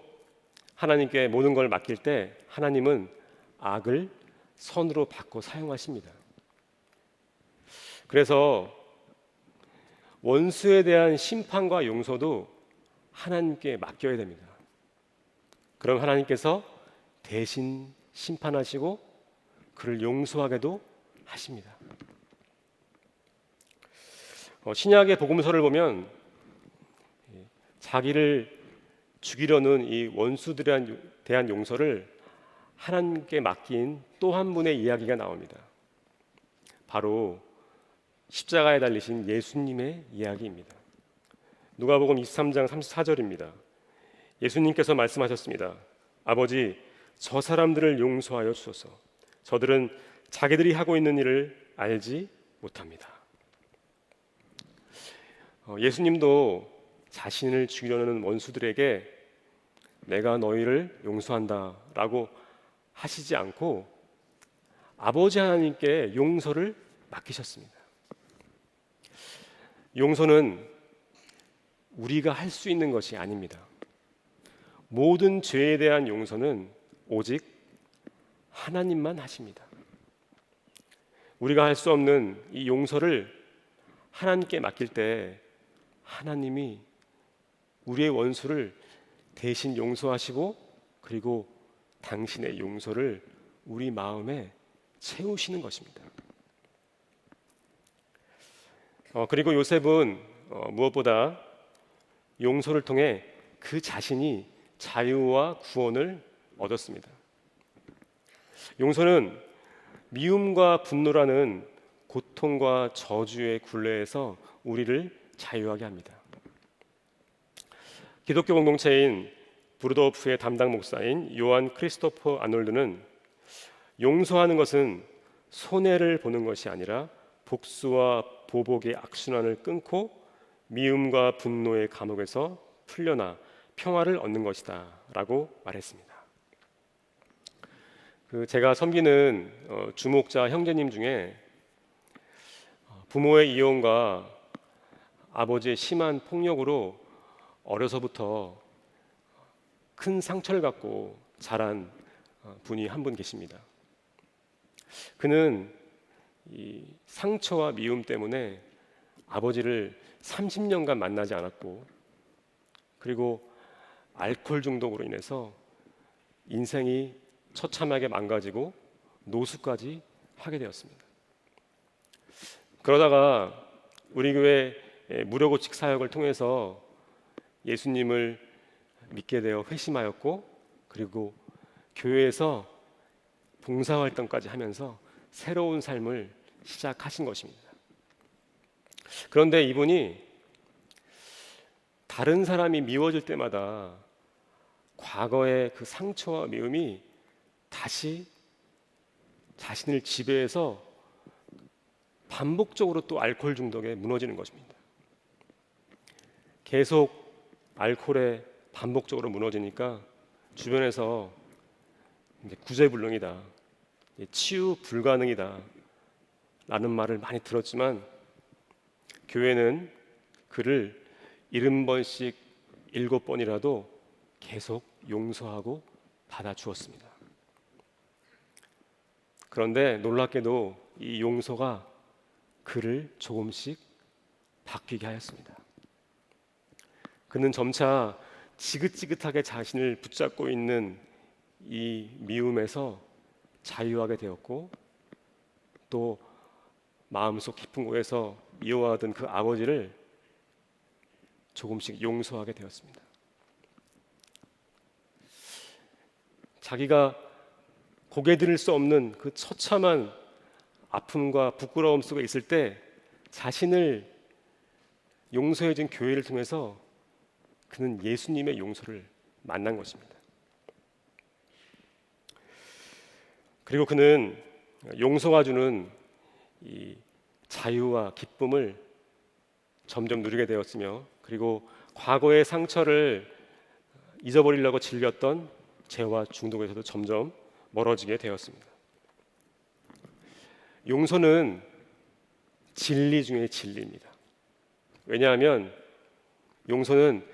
하나님께 모든 걸 맡길 때 하나님은 악을 선으로 바꿔 사용하십니다. 그래서 원수에 대한 심판과 용서도 하나님께 맡겨야 됩니다. 그럼 하나님께서 대신 심판하시고 그를 용서하게도 하십니다. 신약의 복음서를 보면 자기를 죽이려는 이 원수들에 대한 용서를 하나님께 맡긴 또 한 분의 이야기가 나옵니다. 바로 십자가에 달리신 예수님의 이야기입니다. 누가복음 23장 34절입니다. 예수님께서 말씀하셨습니다. 아버지, 저 사람들을 용서하여 주소서. 저들은 자기들이 하고 있는 일을 알지 못합니다. 예수님도 자신을 죽이려는 원수들에게 내가 너희를 용서한다라고 하시지 않고 아버지 하나님께 용서를 맡기셨습니다. 용서는 우리가 할 수 있는 것이 아닙니다. 모든 죄에 대한 용서는 오직 하나님만 하십니다. 우리가 할 수 없는 이 용서를 하나님께 맡길 때 하나님이 우리의 원수를 대신 용서하시고 그리고 당신의 용서를 우리 마음에 채우시는 것입니다. 그리고 요셉은 무엇보다 용서를 통해 그 자신이 자유와 구원을 얻었습니다. 용서는 미움과 분노라는 고통과 저주의 굴레에서 우리를 자유하게 합니다. 기독교 공동체인 브루도프의 담당 목사인 요한 크리스토퍼 아놀드는 용서하는 것은 손해를 보는 것이 아니라 복수와 보복의 악순환을 끊고 미움과 분노의 감옥에서 풀려나 평화를 얻는 것이다 라고 말했습니다. 제가 섬기는 주목자 형제님 중에 부모의 이혼과 아버지의 심한 폭력으로 어려서부터 큰 상처를 갖고 자란 분이 한 분 계십니다. 그는 이 상처와 미움 때문에 아버지를 30년간 만나지 않았고 그리고 알코올 중독으로 인해서 인생이 처참하게 망가지고 노숙까지 하게 되었습니다. 그러다가 우리 교회 무료고칙 사역을 통해서 예수님을 믿게 되어 회심하였고, 그리고 교회에서 봉사활동까지 하면서 새로운 삶을 시작하신 것입니다. 그런데 이분이 다른 사람이 미워질 때마다 과거의 그 상처와 미움이 다시 자신을 지배해서 반복적으로 또 알코올 중독에 무너지는 것입니다. 계속 알코올에 반복적으로 무너지니까 주변에서 이제 구제불능이다, 치유 불가능이다 라는 말을 많이 들었지만, 교회는 그를 70번씩 7번이라도 계속 용서하고 받아주었습니다. 그런데 놀랍게도 이 용서가 그를 조금씩 바뀌게 하였습니다. 그는 점차 지긋지긋하게 자신을 붙잡고 있는 이 미움에서 자유하게 되었고, 또 마음속 깊은 곳에서 이어와던 그 아버지를 조금씩 용서하게 되었습니다. 자기가 고개 들을 수 없는 그 처참한 아픔과 부끄러움 속에 있을 때 자신을 용서해준 교회를 통해서 그는 예수님의 용서를 만난 것입니다. 그리고 그는 용서가 주는 이 자유와 기쁨을 점점 누리게 되었으며, 그리고 과거의 상처를 잊어버리려고 즐겼던 죄와 중독에서도 점점 멀어지게 되었습니다. 용서는 진리 중에 진리입니다. 왜냐하면 용서는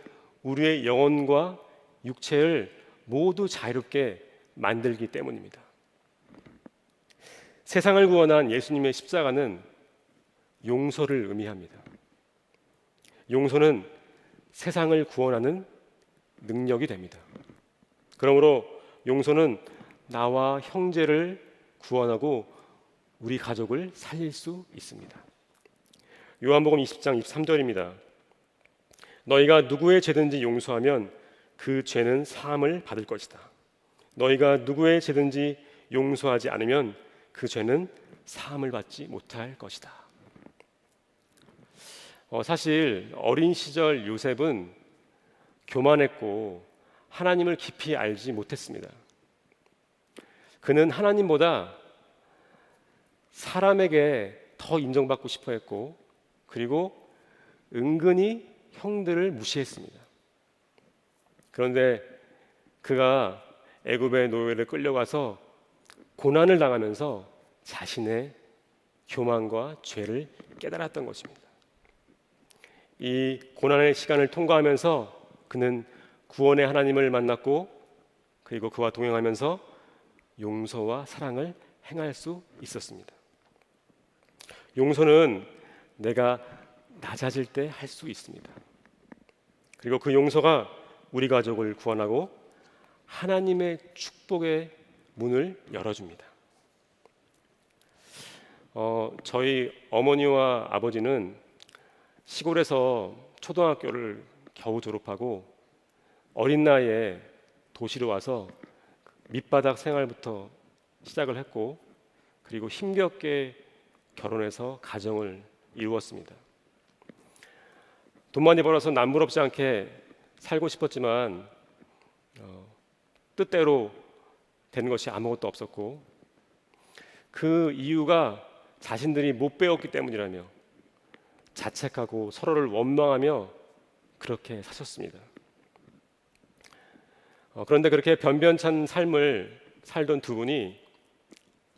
우리의 영혼과 육체를 모두 자유롭게 만들기 때문입니다. 세상을 구원한 예수님의 십자가는 용서를 의미합니다. 용서는 세상을 구원하는 능력이 됩니다. 그러므로 용서는 나와 형제를 구원하고 우리 가족을 살릴 수 있습니다. 요한복음 20장 23절입니다. 너희가 누구의 죄든지 용서하면 그 죄는 사함을 받을 것이다. 너희가 누구의 죄든지 용서하지 않으면 그 죄는 사함을 받지 못할 것이다. 사실 어린 시절 요셉은 교만했고 하나님을 깊이 알지 못했습니다. 그는 하나님보다 사람에게 더 인정받고 싶어 했고, 그리고 은근히 형들을 무시했습니다. 그런데 그가 애굽의 노예를 끌려가서 고난을 당하면서 자신의 교만과 죄를 깨달았던 것입니다. 이 고난의 시간을 통과하면서 그는 구원의 하나님을 만났고, 그리고 그와 동행하면서 용서와 사랑을 행할 수 있었습니다. 용서는 내가 낮아질 때 할 수 있습니다. 그리고 그 용서가 우리 가족을 구원하고 하나님의 축복의 문을 열어줍니다. 저희 어머니와 아버지는 시골에서 초등학교를 겨우 졸업하고 어린 나이에 도시로 와서 밑바닥 생활부터 시작을 했고, 그리고 힘겹게 결혼해서 가정을 이루었습니다. 돈 많이 벌어서 남부럽지 않게 살고 싶었지만 뜻대로 된 것이 아무것도 없었고, 그 이유가 자신들이 못 배웠기 때문이라며 자책하고 서로를 원망하며 그렇게 사셨습니다. 그런데 그렇게 변변찮은 삶을 살던 두 분이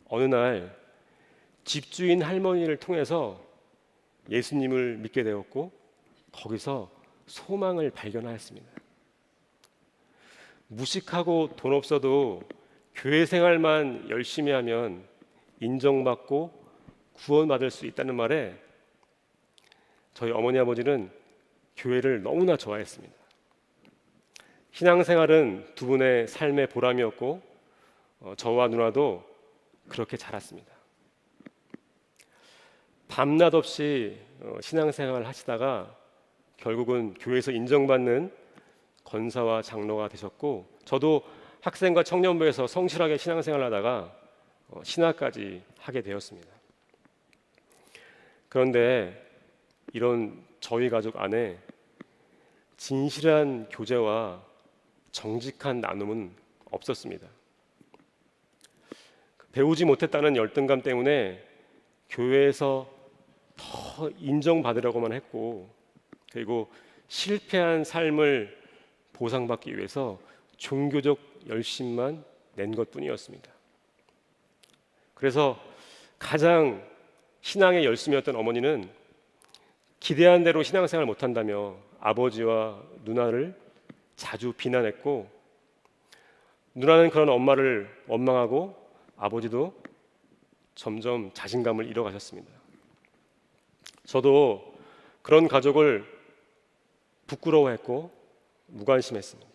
어느 날 집주인 할머니를 통해서 예수님을 믿게 되었고, 거기서 소망을 발견하였습니다. 무식하고 돈 없어도 교회 생활만 열심히 하면 인정받고 구원받을 수 있다는 말에 저희 어머니 아버지는 교회를 너무나 좋아했습니다. 신앙생활은 두 분의 삶의 보람이었고 저와 누나도 그렇게 자랐습니다. 밤낮 없이 신앙생활을 하시다가 결국은 교회에서 인정받는 권사와 장로가 되셨고, 저도 학생과 청년부에서 성실하게 신앙생활을 하다가 신학까지 하게 되었습니다. 그런데 이런 저희 가족 안에 진실한 교제와 정직한 나눔은 없었습니다. 배우지 못했다는 열등감 때문에 교회에서 더 인정받으려고만 했고, 그리고 실패한 삶을 보상받기 위해서 종교적 열심만 낸 것뿐이었습니다. 그래서 가장 신앙에 열심이었던 어머니는 기대한 대로 신앙생활을 못한다며 아버지와 누나를 자주 비난했고, 누나는 그런 엄마를 원망하고 아버지도 점점 자신감을 잃어가셨습니다. 저도 그런 가족을 부끄러워했고 무관심했습니다.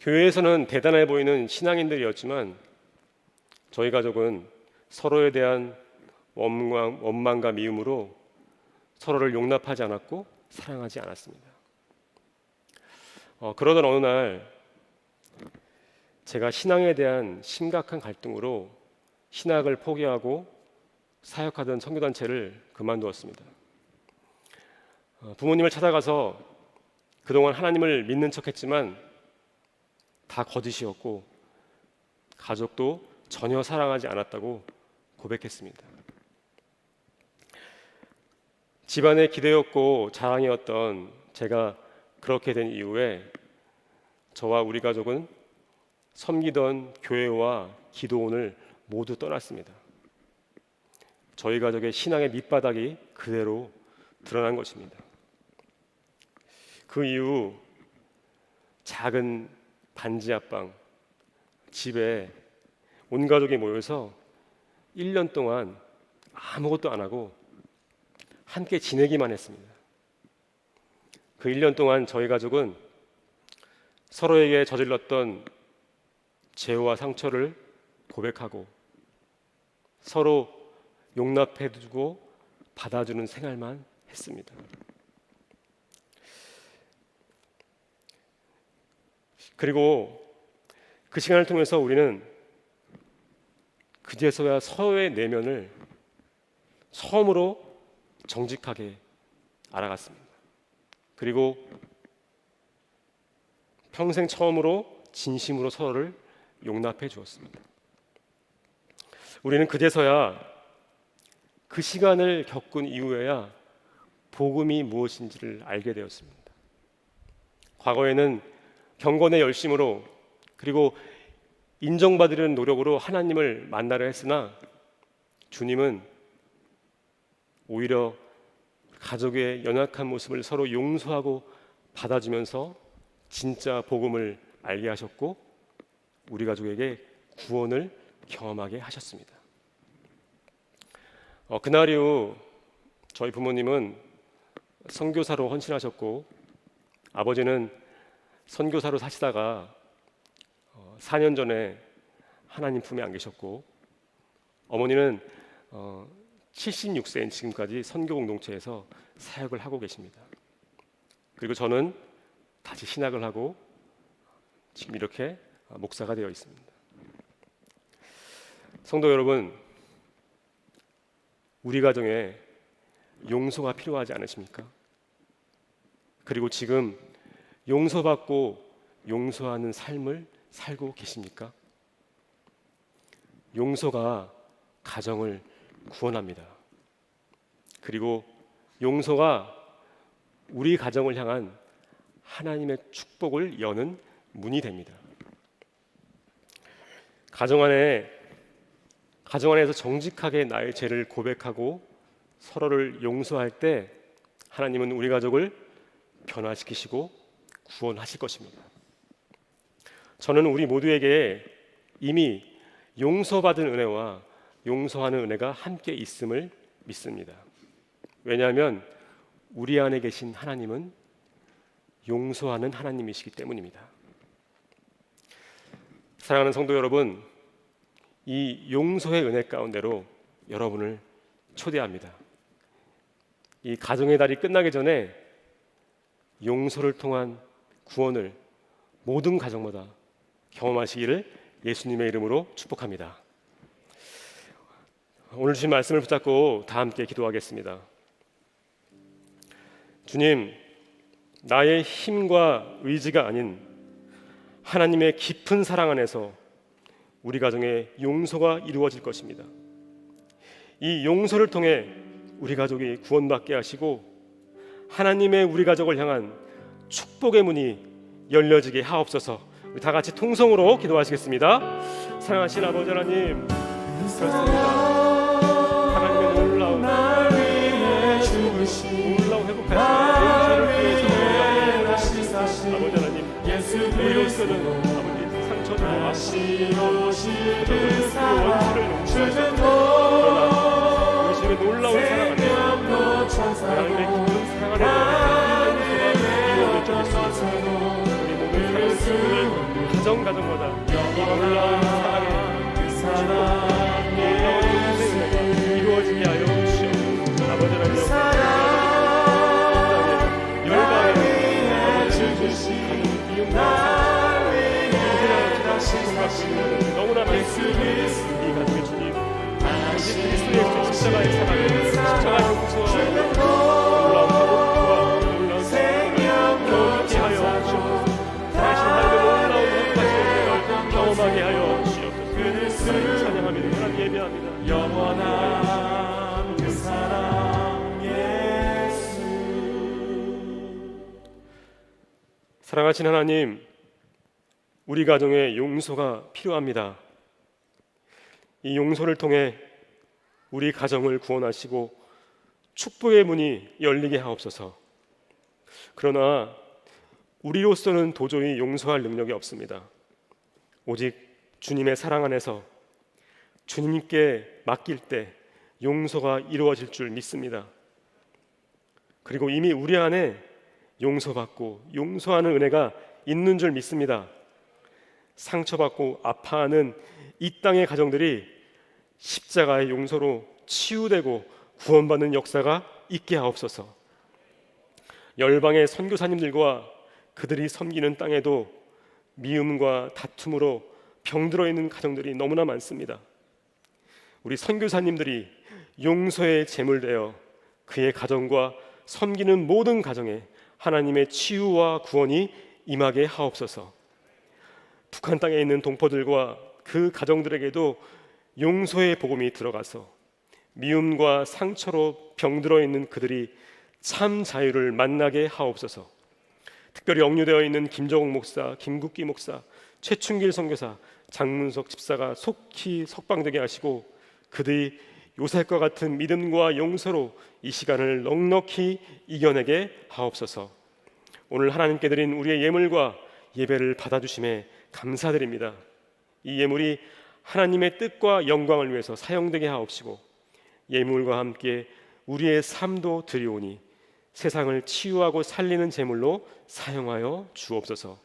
교회에서는 대단해 보이는 신앙인들이었지만 저희 가족은 서로에 대한 원망과 미움으로 서로를 용납하지 않았고 사랑하지 않았습니다. 그러던 어느 날 제가 신앙에 대한 심각한 갈등으로 신학을 포기하고 사역하던 선교단체를 그만두었습니다. 부모님을 찾아가서 그동안 하나님을 믿는 척했지만 다 거짓이었고 가족도 전혀 사랑하지 않았다고 고백했습니다. 집안의 기대였고 자랑이었던 제가 그렇게 된 이후에 저와 우리 가족은 섬기던 교회와 기도원을 모두 떠났습니다. 저희 가족의 신앙의 밑바닥이 그대로 드러난 것입니다. 그 이후 작은 반지 앞방 집에 온 가족이 모여서 1년 동안 아무것도 안 하고 함께 지내기만 했습니다. 그 1년 동안 저희 가족은 서로에게 저질렀던 죄와 상처를 고백하고 서로 용납해주고 받아주는 생활만 했습니다. 그리고 그 시간을 통해서 우리는 그제서야 서로의 내면을 처음으로 정직하게 알아갔습니다. 그리고 평생 처음으로 진심으로 서로를 용납해 주었습니다. 우리는 그제서야 그 시간을 겪은 이후에야 복음이 무엇인지를 알게 되었습니다. 과거에는 경건의 열심으로 그리고 인정받으려는 노력으로 하나님을 만나려 했으나 주님은 오히려 가족의 연약한 모습을 서로 용서하고 받아주면서 진짜 복음을 알게 하셨고 우리 가족에게 구원을 경험하게 하셨습니다. 그날 이후 저희 부모님은 선교사로 헌신하셨고 아버지는 선교사로 사시다가 4년 전에 하나님 품에 안 계셨고 어머니는 76세인 지금까지 선교 공동체에서 사역을 하고 계십니다. 그리고 저는 다시 신학을 하고 지금 이렇게 목사가 되어 있습니다. 성도 여러분, 우리 가정에 용서가 필요하지 않으십니까? 그리고 지금 용서받고 용서하는 삶을 살고 계십니까? 용서가 가정을 구원합니다. 그리고 용서가 우리 가정을 향한 하나님의 축복을 여는 문이 됩니다. 가정 안에서 정직하게 나의 죄를 고백하고 서로를 용서할 때 하나님은 우리 가족을 변화시키시고 구원하실 것입니다. 저는 우리 모두에게 이미 용서받은 은혜와 용서하는 은혜가 함께 있음을 믿습니다. 왜냐하면 우리 안에 계신 하나님은 용서하는 하나님이시기 때문입니다. 사랑하는 성도 여러분, 이 용서의 은혜 가운데로 여러분을 초대합니다. 이 가정의 달이 끝나기 전에 용서를 통한 구원을 모든 가정마다 경험하시기를 예수님의 이름으로 축복합니다. 오늘 주신 말씀을 붙잡고 다 함께 기도하겠습니다. 주님, 나의 힘과 의지가 아닌 하나님의 깊은 사랑 안에서 우리 가정에 용서가 이루어질 것입니다. 이 용서를 통해 우리 가족이 구원받게 하시고 하나님의 우리 가족을 향한 축복의 문이 열려지게 하옵소서. 우리 다 같이 통성으로 기도하시겠습니다. 사랑하신 아버지 하나님, 그렇습니다. 하나님의 놀라운 회복하시는 아버지 하나님, 우리로서는 아버지 상처도 원수를 용서하셨고, 그러나 우리의 놀라운 사랑 안에서 하나님의 깊은 사랑 안에서 이루어질 줄 믿습니다. 우리 모든 사랑을 가정마다 이 놀라운 사랑의 놀라운 인생을 이루어지게 하여 주시옵소서. 아버지 하나님, 너무나 많습니다. 이 가족의 주님, 그리스도의 십자가의 사랑을, 십자가의 용서와 놀라운 회복과 놀라운 생명을 얻게 하여 주옵소서. 다시 하나님의 놀라운 회복하시는 경험하게 하여 주옵소서. 찬양합니다. 하나님 예배합니다. 영원한 그 사랑 예수. 사랑하신 하나님, 우리 가정에 용서가 필요합니다. 이 용서를 통해 우리 가정을 구원하시고 축복의 문이 열리게 하옵소서. 그러나 우리로서는 도저히 용서할 능력이 없습니다. 오직 주님의 사랑 안에서 주님께 맡길 때 용서가 이루어질 줄 믿습니다. 그리고 이미 우리 안에 용서받고 용서하는 은혜가 있는 줄 믿습니다. 상처받고 아파하는 이 땅의 가정들이 십자가의 용서로 치유되고 구원받는 역사가 있게 하옵소서. 열방의 선교사님들과 그들이 섬기는 땅에도 미움과 다툼으로 병들어 있는 가정들이 너무나 많습니다. 우리 선교사님들이 용서의 제물되어 그의 가정과 섬기는 모든 가정에 하나님의 치유와 구원이 임하게 하옵소서. 북한 땅에 있는 동포들과 그 가정들에게도 용서의 복음이 들어가서 미움과 상처로 병들어 있는 그들이 참 자유를 만나게 하옵소서. 특별히 억류되어 있는 김정욱 목사, 김국기 목사, 최춘길 선교사, 장문석 집사가 속히 석방되게 하시고 그들이 요셉과 같은 믿음과 용서로 이 시간을 넉넉히 이겨내게 하옵소서. 오늘 하나님께 드린 우리의 예물과 예배를 받아주심에 감사드립니다. 이 예물이 하나님의 뜻과 영광을 위해서 사용되게 하옵시고 예물과 함께 우리의 삶도 드리오니 세상을 치유하고 살리는 제물로 사용하여 주옵소서.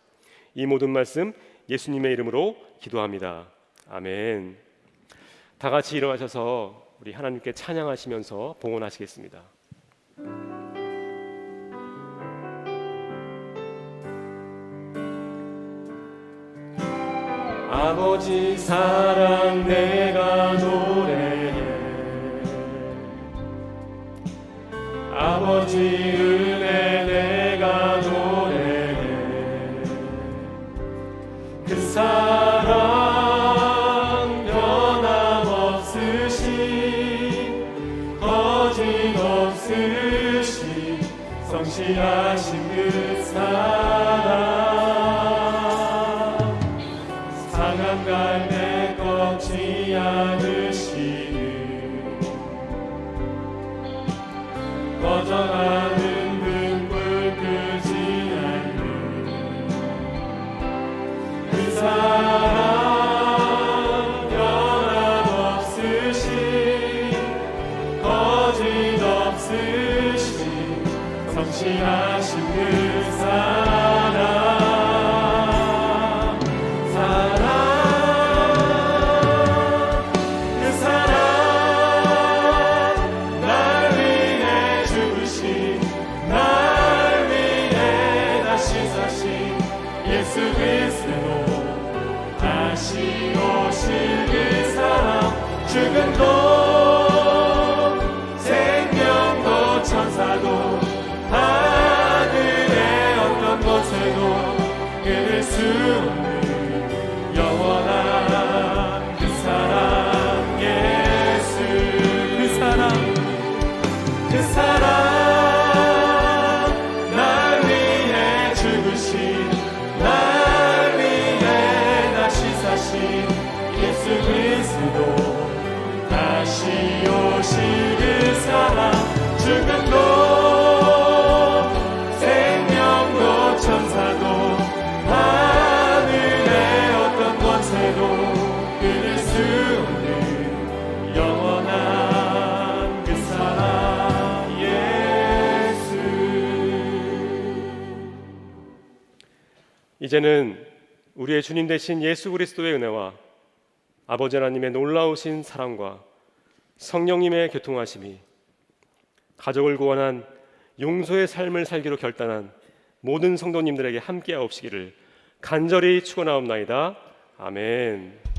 이 모든 말씀 예수님의 이름으로 기도합니다. 아멘. 다 같이 일어나셔서 우리 하나님께 찬양하시면서 봉헌하시겠습니다. 아버지 사랑 내가 노래해, 아버지 은혜 내가 노래해. 그 사랑 변함없으신 거짓없으신 성실하신 그 사랑, 상한 갈대 꺾지 않으시는 꺼져가는 등불 끄지 않는 그 사랑 변함없으신 거짓없으신 성실하신 그 사랑 천사도 하늘의 어떤 곳에도 끊을 수 없는 영원한 그 사랑 예수 그 사랑 날 위해 죽으신 날 위해 다시 사신 예수 그리스도 다시 오실 그 사랑 죽음도 생명도 천사도 하늘의 어떤 권세도 끊을 수 없는 영원한 그 사랑 예수. 이제는 우리의 주님 되신 예수 그리스도의 은혜와 아버지 하나님의 놀라우신 사랑과 성령님의 교통하심이 가족을 구원한 용서의 삶을 살기로 결단한 모든 성도님들에게 함께하옵시기를 간절히 축원하옵나이다. 아멘.